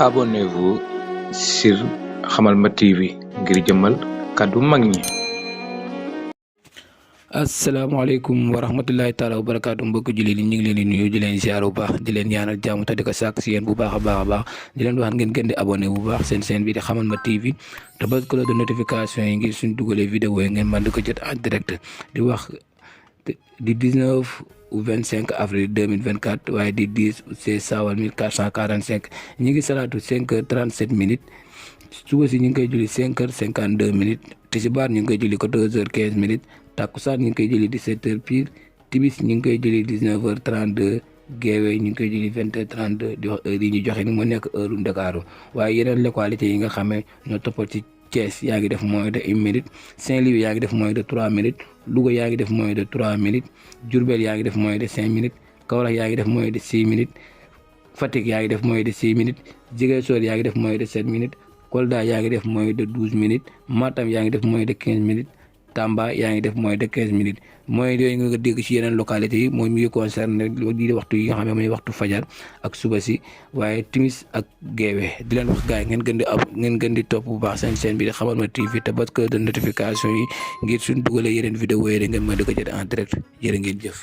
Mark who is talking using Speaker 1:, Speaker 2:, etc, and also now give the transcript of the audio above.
Speaker 1: Abonnez-vous sur Hamalma TV ngir jëmmal kàddu mag ñi.
Speaker 2: asalaamaaleykum wa rahmatullahi taala wa barakaatu mbokk jullit yi ñu ngi leen di nuyu di leen ziar bu baax di leen ñaanal jàmm te di ko sàkk si yéen bu baax a baax di leen wax ngeen gën di abonné bu baax seen chaîne bi di Hamalma TV te bës cloche de notification yi ngir suñ dugalee vidéo yi ngeen mën di ko jot en direct di wax di 19 ou 25 avril 2024 waaye di 10 ou 16 sawal 1445 ñu ngi salaatu 5h37 minutes suba si ñu ngi koy julli 5h52 minutes tisbaar ñu ngi koy julli 14h15 minutes takkusaan ñu ngi koy julli 17h pile tibis ñu ngi koy julli 19h32 geewee ñu ngi koy julli 20h32 di wax heure yi ñu joxe ni mu nekk heure Ndakaaru waaye yeneen localité yi nga xamee ñoo toppal ci Thiès yaa ngi def moins de 1 minute Saint-Louis yaa ngi def moins de 3 minutes Louga yaa ngi def moins de 3 minutes Diourbel yaa ngi def moins de 5 minutes Kaolack yaa ngi def moins de 6 minutes Fatick yaa ngi def moins de 6 minutes Ziguinchor yaa ngi def moins de 7 minutes Kolda yaa ngi def moins de 12 minutes Matam yaa ngi def moins de 15 minutes Tamba yaa ngi def moins de 15 minutes mooy yooyu nga dégg ci yeneen localités yi mooy mu ngi concerné di waxtu yi nga xam ne mooy waxtu fajar ak suba si waaye timis ak geewee di leen wax gars yi ngeen gën di topp bu baax seen chaîne bi di Hamalma TV te bës cloche de notification yi ngir suñ dugalee yeneen vidéo yi ngeen mën di ko jot en direct jërë ngeen jëf.